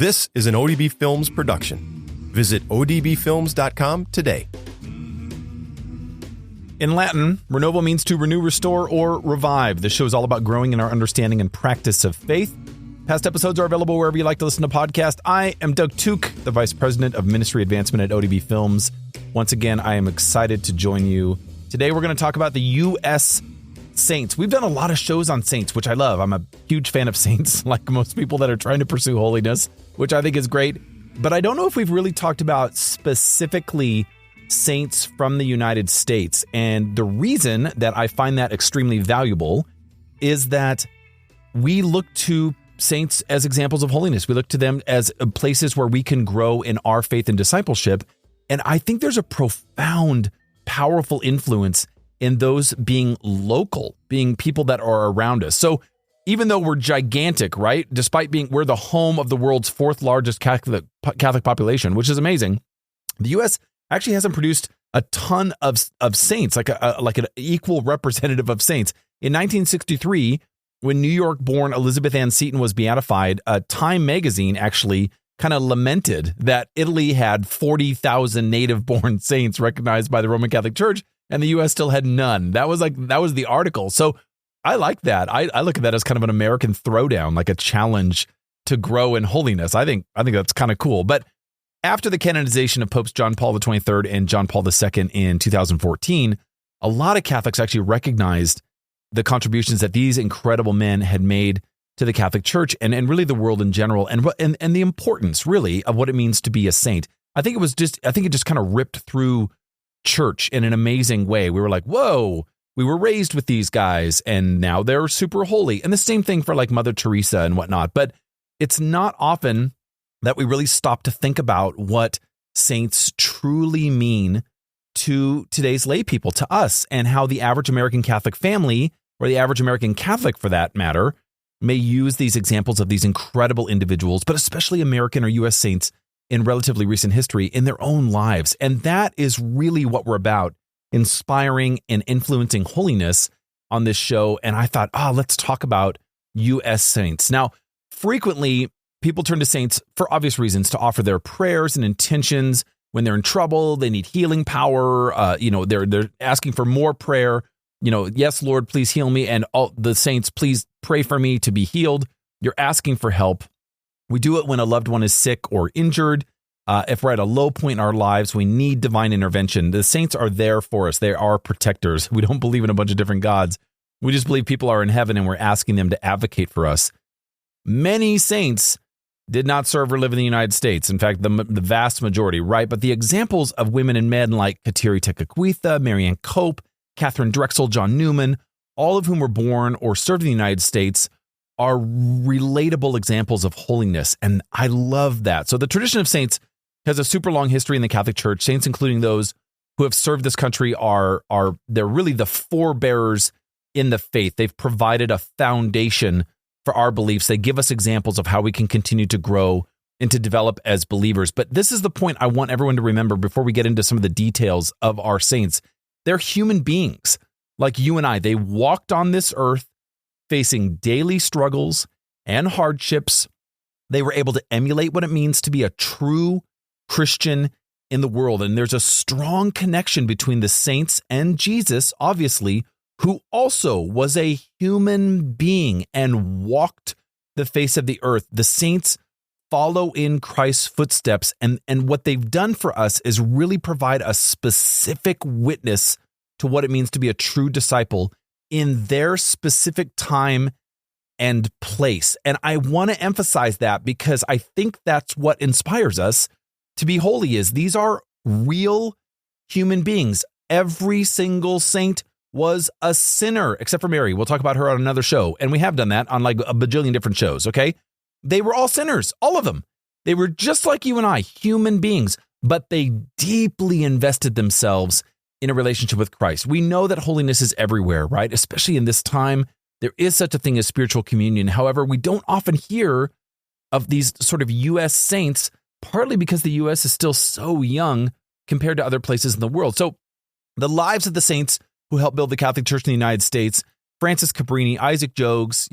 This is an ODB Films production. Visit odbfilms.com today. In Latin, Renovo means to renew, restore, or revive. This show is all about growing in our understanding and practice of faith. Past episodes are available wherever you like to listen to podcasts. I am Doug Took, the Vice President of Ministry Advancement at ODB Films. Once again, I am excited to join you. Today, we're going to talk about the U.S. Saints. We've done a lot of shows on saints, which I love. I'm a huge fan of saints, like most people that are trying to pursue holiness, which I think is great. But I don't know if we've really talked about specifically saints from the United States. And the reason that I find that extremely valuable is that we look to saints as examples of holiness. We look to them as places where we can grow in our faith and discipleship. And I think there's a profound, powerful influence in those being local, being people that are around us. So even though we're gigantic, right? Despite we're the home of the world's fourth largest Catholic population, which is amazing. The U.S. actually hasn't produced a ton of saints, like an equal representative of saints. In 1963, when New York-born Elizabeth Ann Seton was beatified, Time magazine actually kind of lamented that Italy had 40,000 native-born saints recognized by the Roman Catholic Church, and the U.S. still had none. That was the article. So I like that. I look at that as kind of an American throwdown, like a challenge to grow in holiness. I think that's kind of cool. But after the canonization of Popes John Paul XXIII and John Paul II in 2014, a lot of Catholics actually recognized the contributions that these incredible men had made to the Catholic Church and really the world in general, and the importance really of what it means to be a saint. I think it just kind of ripped through church in an amazing way. We were like, whoa, we were raised with these guys and now they're super holy. And the same thing for like Mother Teresa and whatnot. But it's not often that we really stop to think about what saints truly mean to today's lay people, to us, and how the average American Catholic family, or the average American Catholic for that matter, may use these examples of these incredible individuals, but especially American or U.S. saints in relatively recent history in their own lives. And that is really what we're about, inspiring and influencing holiness on this show. And I thought, let's talk about U.S. saints. Now, frequently, people turn to saints for obvious reasons to offer their prayers and intentions when they're in trouble. They need healing power. They're asking for more prayer. Yes, Lord, please heal me. And all the saints, please pray for me to be healed. You're asking for help. We do it when a loved one is sick or injured. If we're at a low point in our lives, we need divine intervention. The saints are there for us. They are protectors. We don't believe in a bunch of different gods. We just believe people are in heaven and we're asking them to advocate for us. Many saints did not serve or live in the United States. In fact, the vast majority, right? But the examples of women and men like Kateri Tekakwitha, Marianne Cope, Catherine Drexel, John Newman, all of whom were born or served in the United States, are relatable examples of holiness. And I love that. So the tradition of saints has a super long history in the Catholic Church. Saints, including those who have served this country, they're really the forebearers in the faith. They've provided a foundation for our beliefs. They give us examples of how we can continue to grow and to develop as believers. But this is the point I want everyone to remember before we get into some of the details of our saints. They're human beings like you and I. They walked on this earth facing daily struggles and hardships. They were able to emulate what it means to be a true Christian in the world. And there's a strong connection between the saints and Jesus, obviously, who also was a human being and walked the face of the earth. The saints follow in Christ's footsteps, and what they've done for us is really provide a specific witness to what it means to be a true disciple in their specific time and place. And I want to emphasize that because I think that's what inspires us to be holy. Is these are real human beings. Every single saint was a sinner, except for Mary. We'll talk about her on another show. And we have done that on like a bajillion different shows, okay? They were all sinners, all of them. They were just like you and I, human beings, but they deeply invested themselves in a relationship with Christ. We know that holiness is everywhere, right? Especially in this time, there is such a thing as spiritual communion. However, we don't often hear of these sort of U.S. saints, partly because the U.S. is still so young compared to other places in the world. So the lives of the saints who helped build the Catholic Church in the United States, Francis Cabrini, Isaac Jogues,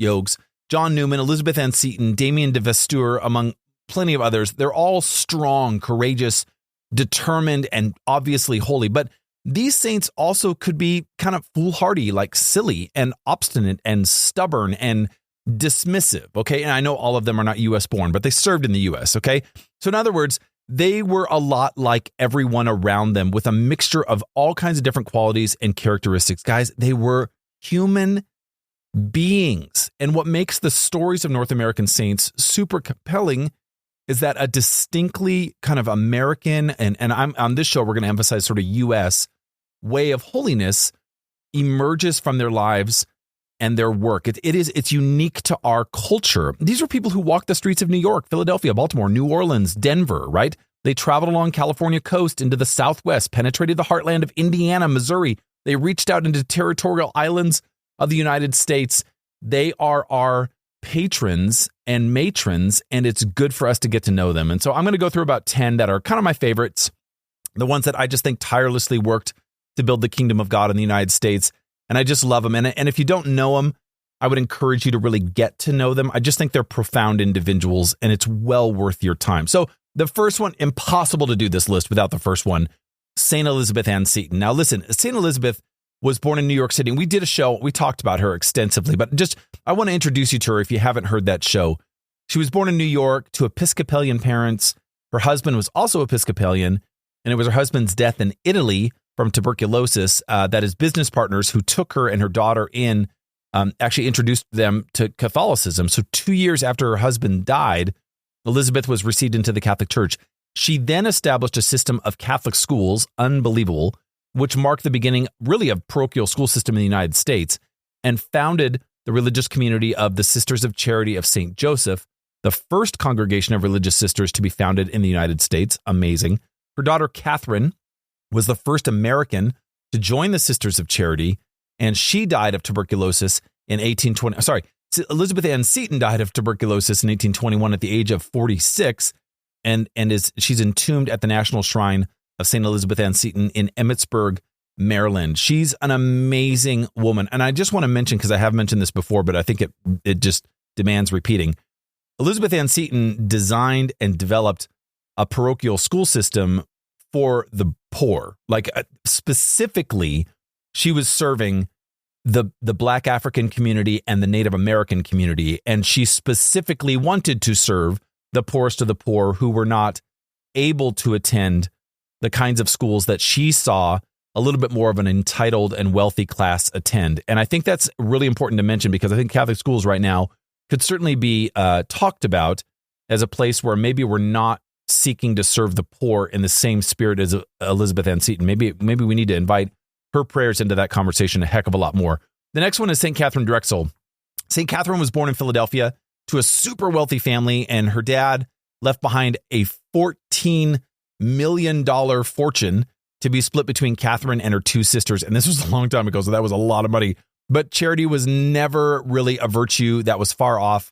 John Newman, Elizabeth Ann Seton, Damien de Vesture, among plenty of others. They're all strong, courageous, determined, and obviously holy. But these saints also could be kind of foolhardy, like silly and obstinate and stubborn and dismissive. Okay. And I know all of them are not U.S. born, but they served in the U.S. Okay. So in other words, they were a lot like everyone around them with a mixture of all kinds of different qualities and characteristics. Guys, they were human beings. And what makes the stories of North American saints super compelling is that a distinctly kind of American, and I'm on this show, we're going to emphasize sort of U.S. way of holiness emerges from their lives and their work. It's unique to our culture. These are people who walked the streets of New York, Philadelphia, Baltimore, New Orleans, Denver, right? They traveled along California coast into the Southwest, penetrated the heartland of Indiana, Missouri. They reached out into territorial islands of the United States. They are our patrons and matrons, and it's good for us to get to know them. And so I'm going to go through about 10 that are kind of my favorites, the ones that I just think tirelessly worked to build the kingdom of God in the United States. And I just love them. And if you don't know them, I would encourage you to really get to know them. I just think they're profound individuals, and it's well worth your time. So the first one, impossible to do this list without the first one, St. Elizabeth Ann Seton. Now listen, St. Elizabeth was born in New York City, and we did a show. We talked about her extensively, but just I want to introduce you to her if you haven't heard that show. She was born in New York to Episcopalian parents. Her husband was also Episcopalian, and it was her husband's death in Italy from tuberculosis that his business partners who took her and her daughter in actually introduced them to Catholicism. So 2 years after her husband died, Elizabeth was received into the Catholic Church. She then established a system of Catholic schools, unbelievable, which marked the beginning really of parochial school system in the United States, and founded the religious community of the Sisters of Charity of St. Joseph, the first congregation of religious sisters to be founded in the United States. Amazing. Her daughter, Catherine, was the first American to join the Sisters of Charity, and she died of tuberculosis in 1820. Sorry, Elizabeth Ann Seton died of tuberculosis in 1821 at the age of 46, and she's entombed at the National Shrine of St. Elizabeth Ann Seton in Emmitsburg, Maryland. She's an amazing woman. And I just want to mention, because I have mentioned this before, but I think it just demands repeating. Elizabeth Ann Seton designed and developed a parochial school system for the poor. Like specifically, she was serving the Black African community and the Native American community. And she specifically wanted to serve the poorest of the poor who were not able to attend the kinds of schools that she saw a little bit more of an entitled and wealthy class attend. And I think that's really important to mention, because I think Catholic schools right now could certainly be talked about as a place where maybe we're not seeking to serve the poor in the same spirit as Elizabeth Ann Seton. Maybe we need to invite her prayers into that conversation a heck of a lot more. The next one is St. Catherine Drexel. St. Catherine was born in Philadelphia to a super wealthy family, and her dad left behind a $14 million fortune to be split between Catherine and her two sisters. And this was a long time ago, so that was a lot of money. But charity was never really a virtue that was far off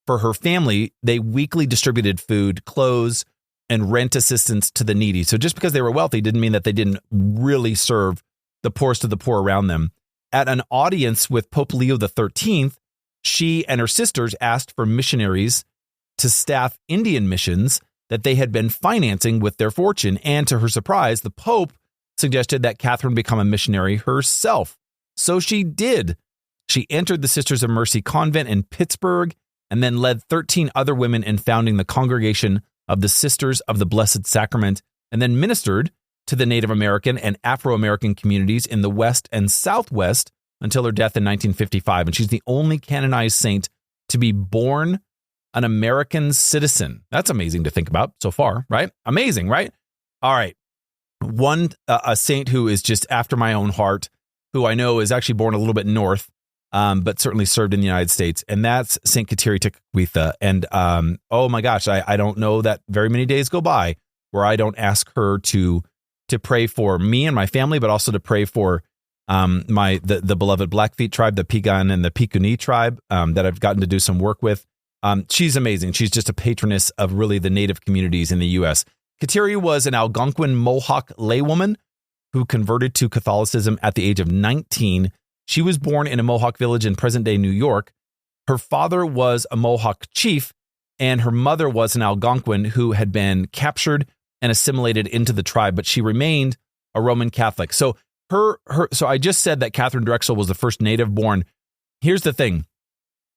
for her family. They weekly distributed food, clothes, and rent assistance to the needy. So just because they were wealthy didn't mean that they didn't really serve the poorest of the poor around them. At an audience with Pope Leo XIII, she and her sisters asked for missionaries to staff Indian missions that they had been financing with their fortune. And to her surprise, the Pope suggested that Catherine become a missionary herself. So she did. She entered the Sisters of Mercy convent in Pittsburgh and then led 13 other women in founding the Congregation of the Sisters of the Blessed Sacrament, and then ministered to the Native American and Afro-American communities in the West and Southwest until her death in 1955. And she's the only canonized saint to be born an American citizen. That's amazing to think about so far, right? Amazing, right? All right. One, a saint who is just after my own heart, who I know is actually born a little bit north, but certainly served in the United States. And that's St. Kateri Tekakwitha. And oh my gosh, I don't know that very many days go by where I don't ask her to pray for me and my family, but also to pray for the beloved Blackfeet tribe, the Pigan and the Pikuni tribe that I've gotten to do some work with. She's amazing. She's just a patroness of really the native communities in the U.S. Kateri was an Algonquin Mohawk laywoman who converted to Catholicism at the age of 19. She was born in a Mohawk village in present-day New York. Her father was a Mohawk chief and her mother was an Algonquin who had been captured and assimilated into the tribe, but she remained a Roman Catholic. So so I just said that Catherine Drexel was the first native born. Here's the thing.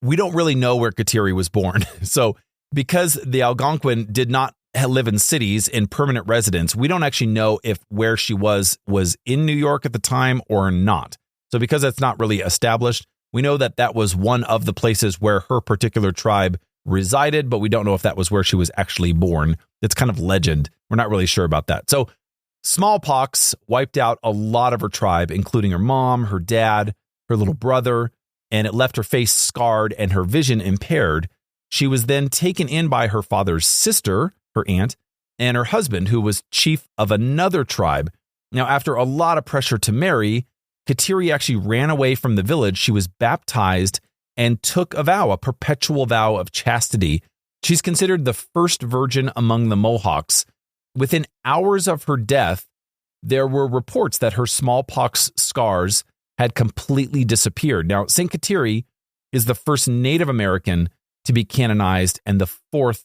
We don't really know where Kateri was born. So because the Algonquin did not live in cities in permanent residence, we don't actually know if where she was in New York at the time or not. So because that's not really established, we know that that was one of the places where her particular tribe resided, but we don't know if that was where she was actually born. It's kind of legend. We're not really sure about that. So smallpox wiped out a lot of her tribe, including her mom, her dad, her little brother, and it left her face scarred and her vision impaired. She was then taken in by her father's sister, her aunt, and her husband, who was chief of another tribe. Now, after a lot of pressure to marry, Kateri actually ran away from the village. She was baptized and took a vow, a perpetual vow of chastity. She's considered the first virgin among the Mohawks. Within hours of her death, there were reports that her smallpox scars had completely disappeared. Now, St. Kateri is the first Native American to be canonized and the fourth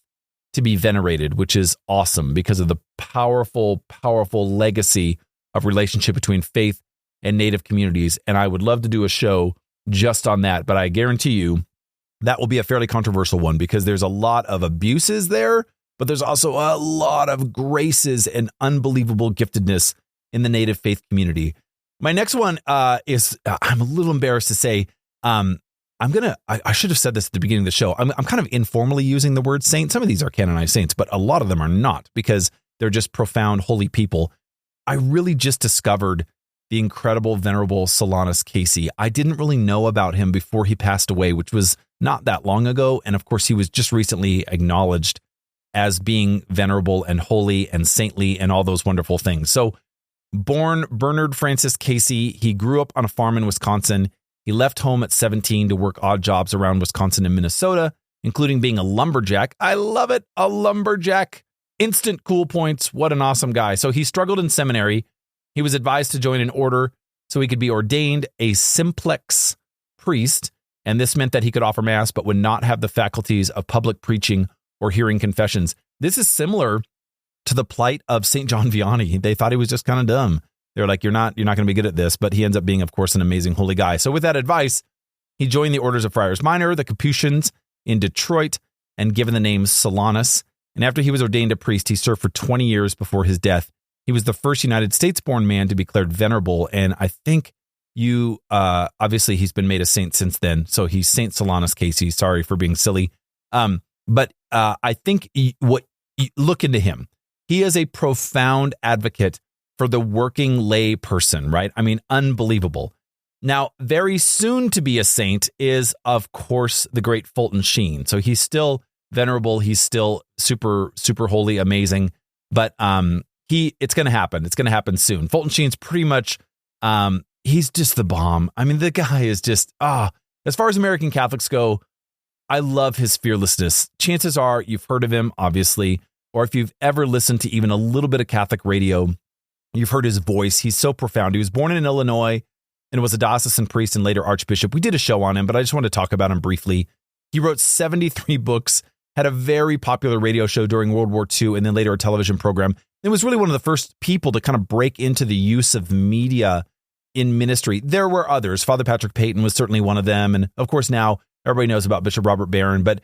to be venerated, which is awesome because of the powerful, powerful legacy of relationship between faith and Native communities. And I would love to do a show just on that, but I guarantee you that will be a fairly controversial one because there's a lot of abuses there, but there's also a lot of graces and unbelievable giftedness in the Native faith community. My next one is, I'm a little embarrassed to say, I should have said this at the beginning of the show. I'm kind of informally using the word saint. Some of these are canonized saints, but a lot of them are not because they're just profound, holy people. I really just discovered the incredible, venerable Solanus Casey. I didn't really know about him before he passed away, which was not that long ago. And of course, he was just recently acknowledged as being venerable and holy and saintly and all those wonderful things. So born Bernard Francis Casey, he grew up on a farm in Wisconsin. He left home at 17 to work odd jobs around Wisconsin and Minnesota, including being a lumberjack. I love it. A lumberjack. Instant cool points. What an awesome guy. So he struggled in seminary. He was advised to join an order so he could be ordained a simplex priest. And this meant that he could offer mass, but would not have the faculties of public preaching or hearing confessions. This is similar to the plight of St. John Vianney. They thought he was just kind of dumb. They're like, you're not going to be good at this, but he ends up being, of course, an amazing holy guy. So with that advice, he joined the Orders of Friars Minor, the Capuchins in Detroit, and given the name Solanus. And after he was ordained a priest, he served for 20 years before his death. He was the first United States-born man to be declared venerable. And I think obviously he's been made a saint since then. So he's Saint Solanus Casey. Sorry for being silly. But I think look into him. He is a profound advocate for the working lay person, right? I mean, unbelievable. Now, very soon to be a saint is, of course, the great Fulton Sheen. So he's still venerable. He's still super, super holy, amazing. But it's going to happen. It's going to happen soon. Fulton Sheen's pretty much, he's just the bomb. I mean, the guy is just, as far as American Catholics go, I love his fearlessness. Chances are you've heard of him, obviously, or if you've ever listened to even a little bit of Catholic radio, you've heard his voice. He's so profound. He was born in Illinois and was a diocesan priest and later archbishop. We did a show on him, but I just want to talk about him briefly. He wrote 73 books, had a very popular radio show during World War II, and then later a television program. It was really one of the first people to kind of break into the use of media in ministry. There were others. Father Patrick Peyton was certainly one of them. And of course, now everybody knows about Bishop Robert Barron, but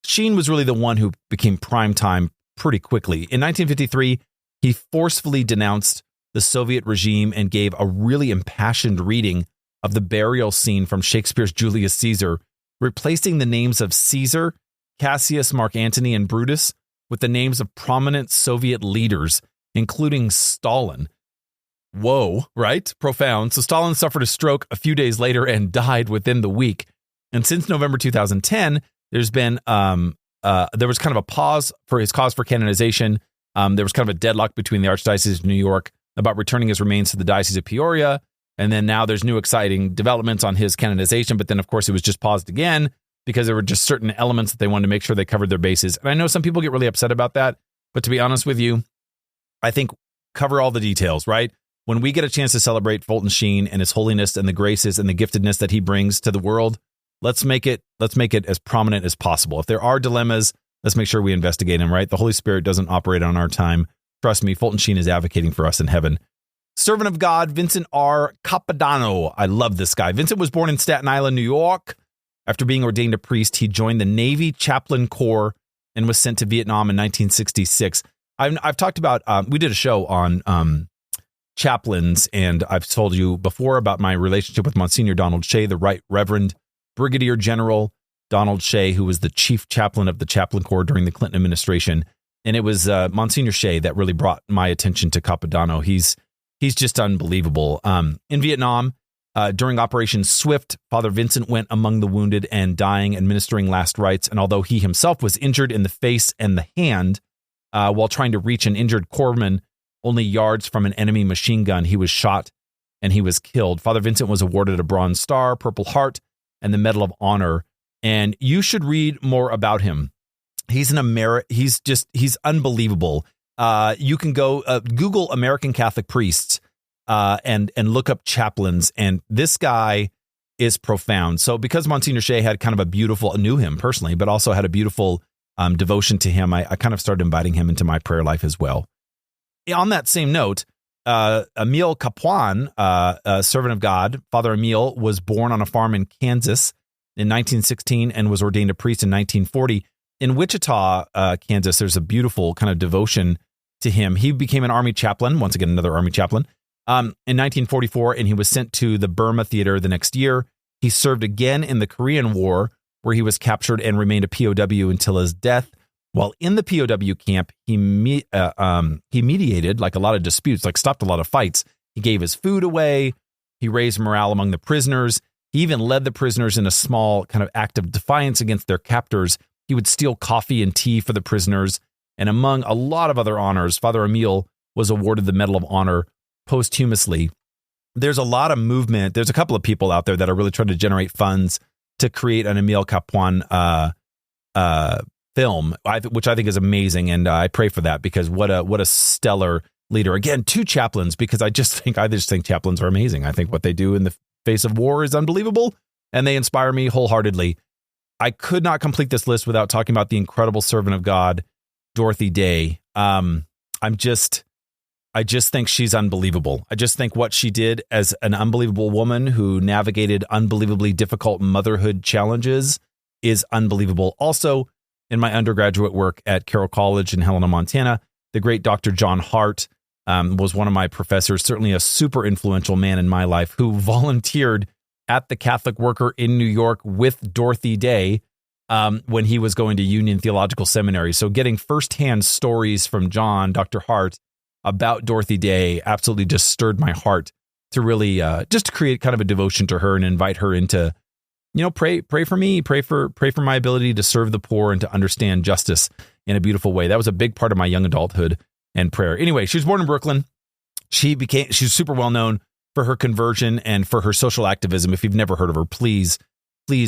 Sheen was really the one who became prime time pretty quickly. In 1953, he forcefully denounced the Soviet regime and gave a really impassioned reading of the burial scene from Shakespeare's Julius Caesar, replacing the names of Caesar, Cassius, Mark Antony, and Brutus with the names of prominent Soviet leaders, including Stalin. Whoa, right? Profound. So Stalin suffered a stroke a few days later and died within the week. And since November 2010, there's been there was kind of a pause for his cause for canonization. There was kind of a deadlock between the Archdiocese of New York about returning his remains to the Diocese of Peoria. And then now there's new exciting developments on his canonization. But then, of course, it was just paused again because there were just certain elements that they wanted to make sure they covered their bases. And I know some people get really upset about that. But to be honest with you, I think cover all the details, right? When we get a chance to celebrate Fulton Sheen and his holiness and the graces and the giftedness that he brings to the world, let's make it as prominent as possible. If there are dilemmas, let's make sure we investigate him, right? The Holy Spirit doesn't operate on our time. Trust me, Fulton Sheen is advocating for us in heaven. Servant of God, Vincent R. Capodanno. I love this guy. Vincent was born in Staten Island, New York. After being ordained a priest, he joined the Navy Chaplain Corps and was sent to Vietnam in 1966. I've talked about, we did a show on chaplains, and I've told you before about my relationship with Monsignor Donald Shea, the Right Reverend Brigadier General Donald Shea, who was the chief chaplain of the Chaplain Corps during the Clinton administration. And it was Monsignor Shea that really brought my attention to Capodanno. He's just unbelievable. In Vietnam, during Operation Swift, Father Vincent went among the wounded and dying, administering last rites. And although he himself was injured in the face and the hand while trying to reach an injured corpsman only yards from an enemy machine gun, he was shot and he was killed. Father Vincent was awarded a Bronze Star, Purple Heart, and the Medal of Honor. And you should read more about him. He's he's unbelievable. You can go Google American Catholic priests and look up chaplains, and this guy is profound. So because Monsignor Shea had kind of a beautiful, knew him personally, but also had a beautiful devotion to him, I kind of started inviting him into my prayer life as well. On that same note, Emile Capuan, a servant of God, Father Emile, was born on a farm in Kansas in 1916 and was ordained a priest in 1940. In Wichita, Kansas, there's a beautiful kind of devotion to him. He became an Army chaplain, once again, another Army chaplain, in 1944, and he was sent to the Burma Theater the next year. He served again in the Korean War, where he was captured and remained a POW until his death. While in the POW camp, he mediated like a lot of disputes, like stopped a lot of fights. He gave his food away. He raised morale among the prisoners. He even led the prisoners in a small kind of act of defiance against their captors. He would steal coffee and tea for the prisoners. And among a lot of other honors, Father Emile was awarded the Medal of Honor posthumously. There's a lot of movement. There's a couple of people out there that are really trying to generate funds to create an Emile Capuan film, which I think is amazing. And I pray for that, because what a stellar leader. Again, two chaplains, because I just think chaplains are amazing. I think what they do in the face of war is unbelievable, and they inspire me wholeheartedly. I could not complete this list without talking about the incredible servant of God, Dorothy Day. I just think she's unbelievable. I just think what she did as an unbelievable woman who navigated unbelievably difficult motherhood challenges is unbelievable. Also, in my undergraduate work at Carroll College in Helena, Montana, the great Dr. John Hart was one of my professors, certainly a super influential man in my life, who volunteered at the Catholic Worker in New York with Dorothy Day when he was going to Union Theological Seminary. So getting firsthand stories from Dr. Hart, about Dorothy Day absolutely just stirred my heart to really just to create kind of a devotion to her and invite her into, pray for me, pray for my ability to serve the poor and to understand justice in a beautiful way. That was a big part of my young adulthood and prayer. Anyway, she was born in Brooklyn. She's super well known for her conversion and for her social activism. If you've never heard of her, please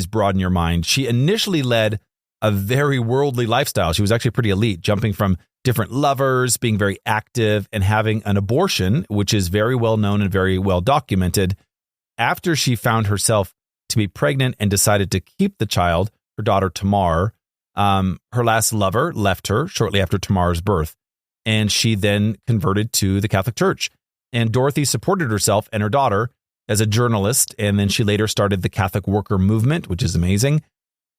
broaden your mind. She initially led a very worldly lifestyle. She was actually pretty elite, jumping from different lovers, being very active, and having an abortion, which is very well known and very well documented. After she found herself to be pregnant and decided to keep the child, her daughter Tamar, her last lover left her shortly after Tamar's birth, and she then converted to the Catholic Church. And Dorothy supported herself and her daughter as a journalist, and then she later started the Catholic Worker Movement, which is amazing.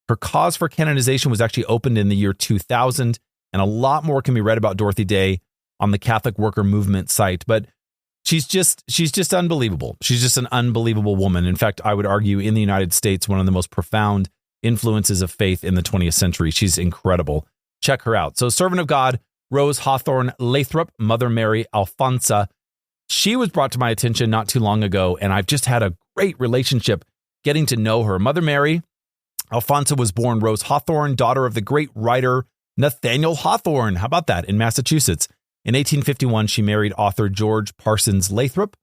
Her cause for canonization was actually opened in the year 2000, and a lot more can be read about Dorothy Day on the Catholic Worker Movement site. But she's just unbelievable. She's just an unbelievable woman. In fact, I would argue in the United States, one of the most profound influences of faith in the 20th century. She's incredible. Check her out. So, servant of God, Rose Hawthorne Lathrop, Mother Mary Alfonsa. She was brought to my attention not too long ago, and I've just had a great relationship getting to know her. Mother Mary Alfonsa was born Rose Hawthorne, daughter of the great writer Nathaniel Hawthorne. How about that? In Massachusetts. In 1851, she married author George Parsons Lathrop.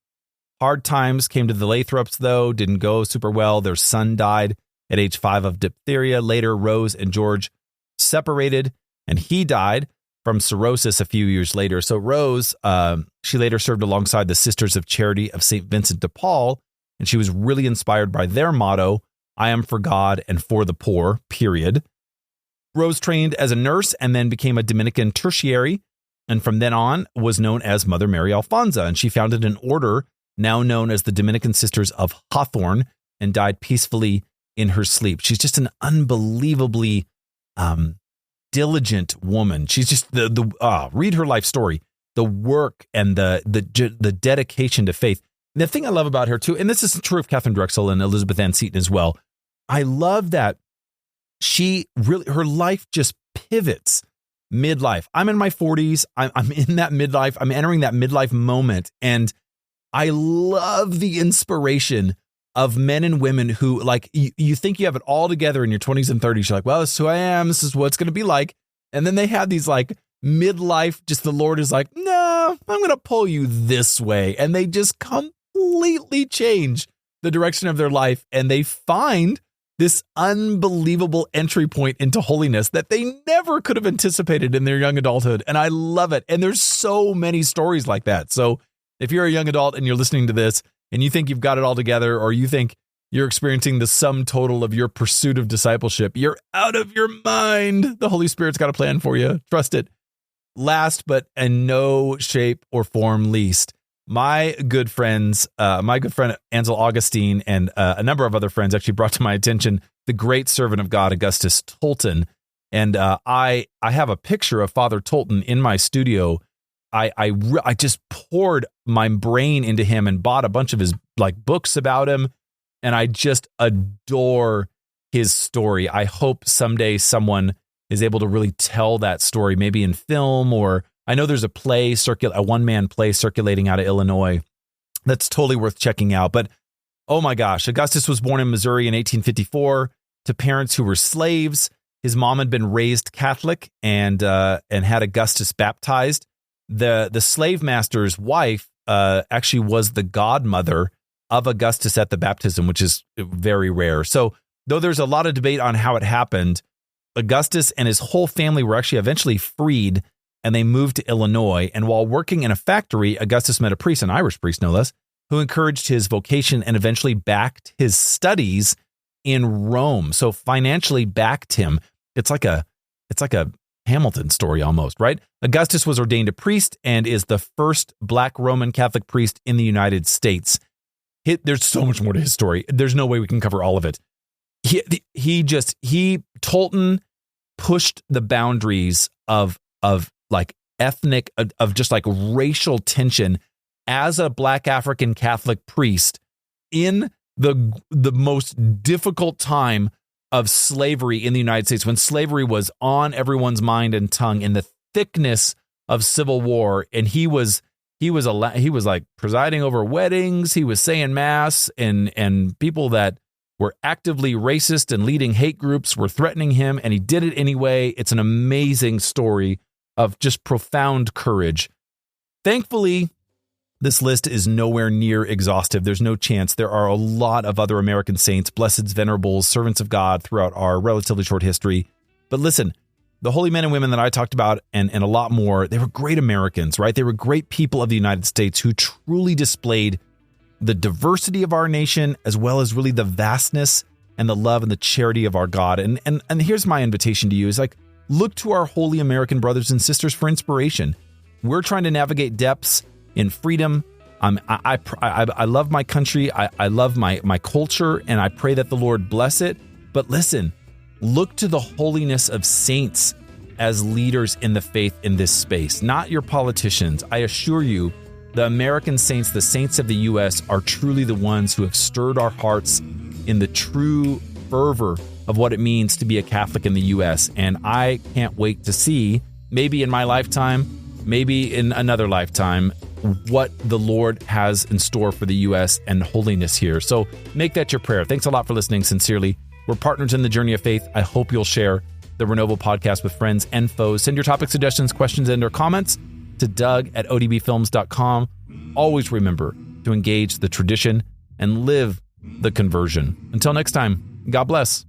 Hard times came to the Lathrops, though, didn't go super well. Their son died at age 5 of diphtheria. Later, Rose and George separated, and he died from cirrhosis a few years later. So Rose, she later served alongside the Sisters of Charity of St. Vincent de Paul, and she was really inspired by their motto, I am for God and for the poor, period. Rose trained as a nurse and then became a Dominican tertiary, and from then on was known as Mother Mary Alfonso. And she founded an order now known as the Dominican Sisters of Hawthorne and died peacefully in her sleep. She's just an unbelievably diligent woman. She's just read her life story, the work and the dedication to faith. The thing I love about her too, and this is true of Catherine Drexel and Elizabeth Ann Seton as well, I love that her life just pivots midlife. I'm in my 40s. I'm in that midlife. I'm entering that midlife moment. And I love the inspiration of men and women who, like, you think you have it all together in your 20s and 30s. You're like, well, this is who I am. This is what it's going to be like. And then they have these like midlife, just the Lord is like, no, I'm going to pull you this way. And they just completely change the direction of their life. And they find this unbelievable entry point into holiness that they never could have anticipated in their young adulthood. And I love it. And there's so many stories like that. So if you're a young adult and you're listening to this and you think you've got it all together, or you think you're experiencing the sum total of your pursuit of discipleship, you're out of your mind. The Holy Spirit's got a plan for you. Trust it. Last, but in no shape or form least, my good friend Ansel Augustine and a number of other friends actually brought to my attention the great servant of God, Augustus Tolton. And I have a picture of Father Tolton in my studio. I just poured my brain into him and bought a bunch of his like books about him. And I just adore his story. I hope someday someone is able to really tell that story, maybe in film, or I know there's a one-man play circulating out of Illinois that's totally worth checking out. But oh my gosh, Augustus was born in Missouri in 1854 to parents who were slaves. His mom had been raised Catholic and had Augustus baptized. The slave master's wife actually was the godmother of Augustus at the baptism, which is very rare. So though there's a lot of debate on how it happened, Augustus and his whole family were actually eventually freed, and they moved to Illinois. And while working in a factory, Augustus met a priest, an Irish priest no less, who encouraged his vocation and eventually backed his studies in Rome. So financially backed him. It's like a Hamilton story almost, right? Augustus was ordained a priest and is the first Black Roman Catholic priest in the United States. There's so much more to his story. There's no way we can cover all of it. Tolton pushed the boundaries of like ethnic, of just like racial tension as a Black African Catholic priest in the most difficult time of slavery in the United States, when slavery was on everyone's mind and tongue, in the thickness of civil war. And he was like presiding over weddings. He was saying mass, and people that were actively racist and leading hate groups were threatening him, and he did it anyway. It's an amazing story of just profound courage. Thankfully, this list is nowhere near exhaustive. There's no chance. There are a lot of other American saints, blesseds, venerables, servants of God throughout our relatively short history. But listen, the holy men and women that I talked about and a lot more, they were great Americans, right? They were great people of the United States who truly displayed the diversity of our nation, as well as really the vastness and the love and the charity of our God. And here's my invitation to you is like, look to our holy American brothers and sisters for inspiration. We're trying to navigate depths in freedom. I love my country. I love my culture, and I pray that the Lord bless it. But listen, look to the holiness of saints as leaders in the faith in this space, not your politicians. I assure you, the American saints, the saints of the U.S., are truly the ones who have stirred our hearts in the true fervor of what it means to be a Catholic in the U.S. And I can't wait to see, maybe in my lifetime, maybe in another lifetime, what the Lord has in store for the U.S. and holiness here. So make that your prayer. Thanks a lot for listening. Sincerely, we're partners in the journey of faith. I hope you'll share the Renovo podcast with friends and foes. Send your topic suggestions, questions, and/or comments to doug@odbfilms.com. Always remember to engage the tradition and live the conversion. Until next time, God bless.